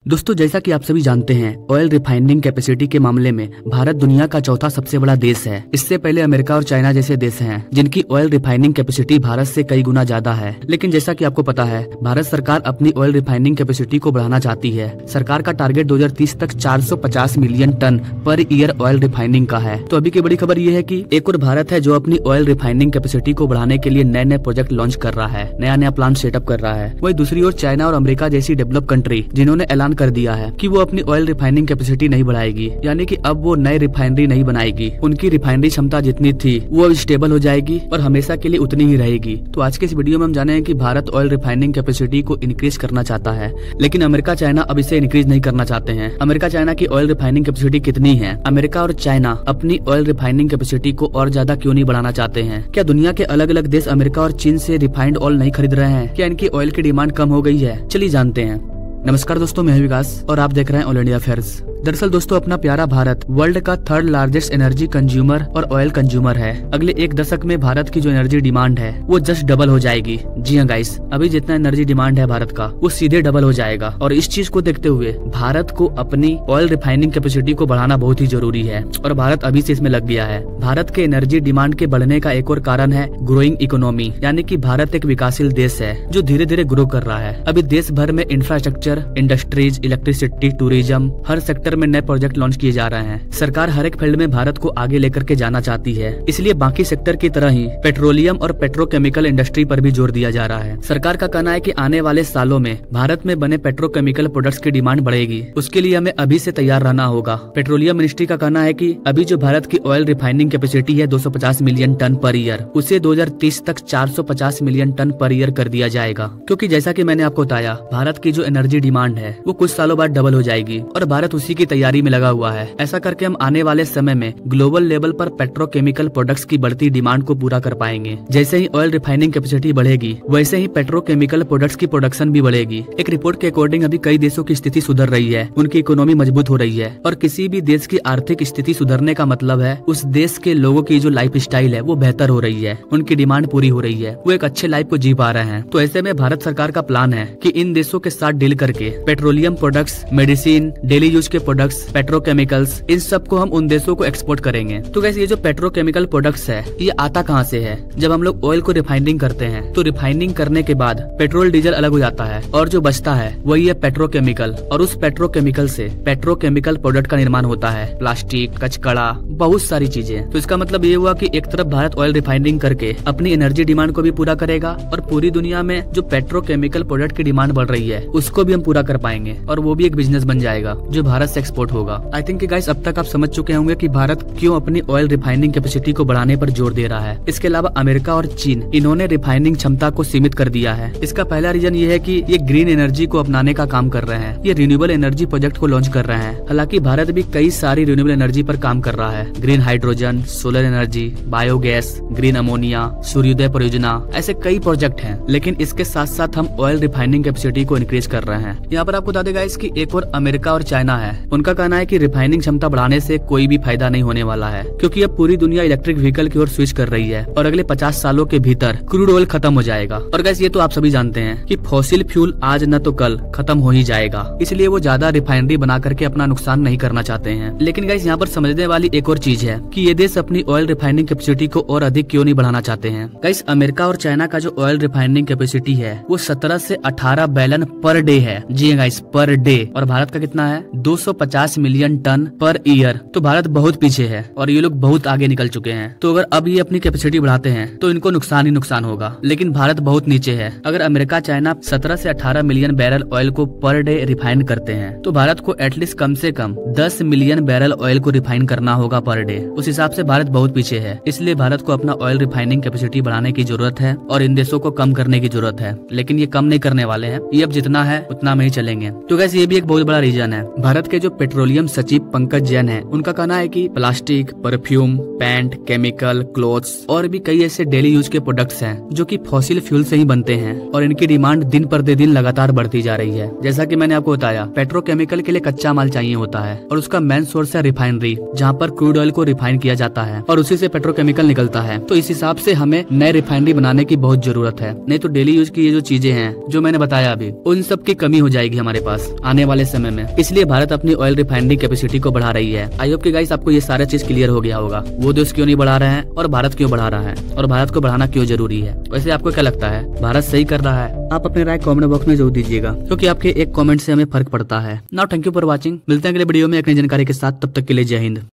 दोस्तों, जैसा कि आप सभी जानते हैं, ऑयल रिफाइनिंग कैपेसिटी के मामले में भारत दुनिया का चौथा सबसे बड़ा देश है। इससे पहले अमेरिका और चाइना जैसे देश हैं, जिनकी ऑयल रिफाइनिंग कैपेसिटी भारत से कई गुना ज्यादा है। लेकिन जैसा कि आपको पता है, भारत सरकार अपनी ऑयल रिफाइनिंग कैपेसिटी को बढ़ाना चाहती है। सरकार का टारगेट 2030 तक 450 million tonne per year oil refining का है। तो अभी की बड़ी खबर ये है कि एक और भारत है जो अपनी ऑयल रिफाइनिंग कैपेसिटी को बढ़ाने के लिए नए नए प्रोजेक्ट लॉन्च कर रहा है, नया नया प्लान सेटअप कर रहा है। वही दूसरी ओर चाइना और अमेरिका जैसी डेवलप कंट्री जिन्होंने ऐलान कर दिया है कि वो अपनी ऑयल रिफाइनिंग कैपेसिटी नहीं बढ़ाएगी, यानी कि अब वो नई रिफाइनरी नहीं बनाएगी। उनकी रिफाइनरी क्षमता जितनी थी वो अब स्टेबल हो जाएगी और हमेशा के लिए उतनी ही रहेगी। तो आज के इस वीडियो में हम जाने कि भारत ऑयल रिफाइनिंग कैपेसिटी को इंक्रीज करना चाहता है, लेकिन अमेरिका चाइना अब इसे इंक्रीज नहीं करना चाहते हैं। अमेरिका चाइना की ऑयल रिफाइनिंग कैपेसिटी कितनी है? अमेरिका और चाइना अपनी ऑयल रिफाइनिंग कैपेसिटी को और ज्यादा क्यों नहीं बढ़ाना चाहते हैं? क्या दुनिया के अलग अलग देश अमेरिका और चीन से रिफाइंड ऑयल नहीं खरीद रहे हैं? क्या इनकी ऑयल की डिमांड कम हो गई है? चलिए जानते हैं। नमस्कार दोस्तों, मैं विकास और आप देख रहे हैं ऑल इंडिया अफेयर्स। दरअसल दोस्तों, अपना प्यारा भारत वर्ल्ड का थर्ड लार्जेस्ट एनर्जी कंज्यूमर और ऑयल कंज्यूमर है। अगले एक दशक में भारत की जो एनर्जी डिमांड है वो जस्ट डबल हो जाएगी। जी हाँ गाइस, अभी जितना एनर्जी डिमांड है भारत का वो सीधे डबल हो जाएगा। और इस चीज को देखते हुए भारत को अपनी ऑयल रिफाइनिंग कैपेसिटी को बढ़ाना बहुत ही जरूरी है और भारत अभी से इसमें लग गया है। भारत के एनर्जी डिमांड के बढ़ने का एक और कारण है ग्रोइंग इकोनॉमी, यानी कि भारत एक विकासशील देश है जो धीरे धीरे ग्रो कर रहा है। अभी देश भर में इंफ्रास्ट्रक्चर, इंडस्ट्रीज, इलेक्ट्रिसिटी, टूरिज्म, हर सेक्टर में नए प्रोजेक्ट लॉन्च किए जा रहे हैं। सरकार हर एक फील्ड में भारत को आगे लेकर के जाना चाहती है, इसलिए बाकी सेक्टर की तरह ही पेट्रोलियम और पेट्रोकेमिकल इंडस्ट्री पर भी जोर दिया जा रहा है। सरकार का कहना है कि आने वाले सालों में भारत में बने पेट्रोकेमिकल प्रोडक्ट्स की डिमांड बढ़ेगी। उसके लिए हमें अभी से तैयार रहना होगा। पेट्रोलियम मिनिस्ट्री का कहना है कि अभी जो भारत की ऑयल रिफाइनिंग कैपेसिटी है 250 मिलियन टन पर ईयर, उसे 2030 तक 450 मिलियन टन पर ईयर कर दिया जाएगा। क्योंकि जैसा कि मैंने आपको बताया, भारत की जो एनर्जी डिमांड है वो कुछ सालों बाद डबल हो जाएगी और भारत उसी की तैयारी में लगा हुआ है। ऐसा करके हम आने वाले समय में ग्लोबल लेवल पर पेट्रोकेमिकल प्रोडक्ट्स की बढ़ती डिमांड को पूरा कर पाएंगे। जैसे ही ऑयल रिफाइनिंग कैपेसिटी बढ़ेगी, वैसे ही पेट्रोकेमिकल प्रोडक्ट्स की प्रोडक्शन भी बढ़ेगी। एक रिपोर्ट के अकॉर्डिंग अभी कई देशों की स्थिति सुधर रही है, उनकी इकोनॉमी मजबूत हो रही है और किसी भी देश की आर्थिक स्थिति सुधरने का मतलब है उस देश के लोगों की जो लाइफ स्टाइल है वो बेहतर हो रही है, उनकी डिमांड पूरी हो रही है, वो एक अच्छे लाइफ को जी पा रहे हैं। तो ऐसे में भारत सरकार का प्लान है कि इन देशों के साथ डील करके petroleum products, medicine, daily use के प्रोडक्ट्स, पेट्रोकेमिकल्स, इन सब को हम उन देशों को एक्सपोर्ट करेंगे। तो वैसे ये जो पेट्रोकेमिकल प्रोडक्ट्स है ये आता कहाँ से है? जब हम लोग ऑयल को रिफाइनिंग करते हैं तो रिफाइनिंग करने के बाद पेट्रोल डीजल अलग हो जाता है और जो बचता है वही है पेट्रोकेमिकल, और उस पेट्रोकेमिकल से पेट्रोकेमिकल प्रोडक्ट का निर्माण होता है, प्लास्टिक, कचकड़ा, बहुत सारी चीजें। तो इसका मतलब ये हुआ कि एक तरफ भारत ऑयल रिफाइनिंग करके अपनी एनर्जी डिमांड को भी पूरा करेगा और पूरी दुनिया में जो पेट्रोकेमिकल प्रोडक्ट की डिमांड बढ़ रही है उसको भी हम पूरा कर पाएंगे और वो भी एक बिजनेस बन जाएगा जो भारत से एक्सपोर्ट होगा। आई थिंक गाइस, अब तक आप समझ चुके होंगे कि भारत क्यों अपनी ऑयल रिफाइनिंग कैपेसिटी को बढ़ाने पर जोर दे रहा है। इसके अलावा अमेरिका और चीन, इन्होंने रिफाइनिंग क्षमता को सीमित कर दिया है। इसका पहला रीजन ये है कि ये ग्रीन एनर्जी को अपनाने का काम कर रहे हैं, ये रिन्यूएबल एनर्जी प्रोजेक्ट को लॉन्च कर रहे हैं। हालांकि भारत भी कई सारी रिन्यूएबल एनर्जी पर काम कर रहा है, green hydrogen, solar energy, biogas, green ammonia, सूर्योदय परियोजना, ऐसे कई प्रोजेक्ट हैं। लेकिन इसके साथ साथ हम ऑयल रिफाइनिंग कैपेसिटी को इंक्रीज कर रहे हैं। यहाँ पर आपको बता देगा इसकी एक और अमेरिका और चाइना है, उनका कहना है कि रिफाइनिंग क्षमता बढ़ाने से कोई भी फायदा नहीं होने वाला है, क्योंकि अब पूरी दुनिया इलेक्ट्रिक व्हीकल की ओर स्विच कर रही है और अगले 50 सालों के भीतर क्रूड ऑयल खत्म हो जाएगा। और गैस, ये तो आप सभी जानते हैं कि फॉसिल फ्यूल आज न तो कल खत्म हो ही जाएगा, इसलिए वो ज्यादा रिफाइनरी बना करके अपना नुकसान नहीं करना चाहते हैं। लेकिन गैस, यहाँ पर समझने वाली एक और चीज है कि ये देश अपनी ऑयल रिफाइनिंग कैपेसिटी को और अधिक क्यों नहीं बढ़ाना चाहते हैं। गैस, अमेरिका और चाइना का जो ऑयल रिफाइनिंग कैपेसिटी है वो 17 से 18 बैलन पर डे है। जी गाइस, पर डे। और भारत का कितना है? 250 मिलियन टन पर ईयर। तो भारत बहुत पीछे है और ये लोग बहुत आगे निकल चुके हैं। तो अगर अब ये अपनी कैपेसिटी बढ़ाते हैं तो इनको नुकसान ही नुकसान होगा, लेकिन भारत बहुत नीचे है। अगर अमेरिका चाइना 17 से 18 मिलियन बैरल ऑयल को पर डे रिफाइन करते हैं तो भारत को एटलीस्ट कम से कम 10 मिलियन बैरल ऑयल को रिफाइन करना होगा पर डे। उस हिसाब से भारत बहुत पीछे है, इसलिए भारत को अपना ऑयल रिफाइनिंग कैपेसिटी बढ़ाने की जरूरत है और इन देशों को कम करने की जरूरत है। लेकिन ये कम नहीं करने वाले हैं, ये अब जितना है उतना में ही चलेंगे। तो गैस, ये भी एक बहुत बड़ा रीजन है। भारत के जो पेट्रोलियम सचिव पंकज जैन है, उनका कहना है कि plastic, perfume, paint, chemical, clothes और भी कई ऐसे डेली यूज के प्रोडक्ट्स हैं जो कि फॉसिल फ्यूल से ही बनते हैं और इनकी डिमांड दिन पर दिन लगातार बढ़ती जा रही है। जैसा कि मैंने आपको बताया, पेट्रोकेमिकल के लिए कच्चा माल चाहिए होता है और उसका मेन सोर्स है रिफाइनरी, जहाँ पर क्रूड ऑयल को रिफाइन किया जाता है और उसी से पेट्रोकेमिकल निकलता है। तो इस हिसाब से हमें नए रिफाइनरी बनाने की बहुत जरूरत है, नहीं तो डेली यूज की ये जो चीजें हैं जो मैंने बताया अभी, उन सब की कमी हो जाएगी हमारे पास आने वाले समय में। इसलिए भारत अपनी ऑयल रिफाइनरी कैपेसिटी को बढ़ा रही है। आई होप कि गाइस आपको ये सारा चीज क्लियर हो गया होगा, वो देश क्यों नहीं बढ़ा रहे हैं और भारत क्यों बढ़ा रहा है और भारत को बढ़ाना क्यों जरूरी है। वैसे आपको क्या लगता है, भारत सही कर रहा है? आप अपनी राय कमेंट बॉक्स में जरूर दीजिएगा, क्योंकि आपके एक कमेंट से हमें फर्क पड़ता है। Now thank you for watching. मिलते हैं अगले वीडियो में एक नई जानकारी के साथ, तब तक के लिए जय हिंद।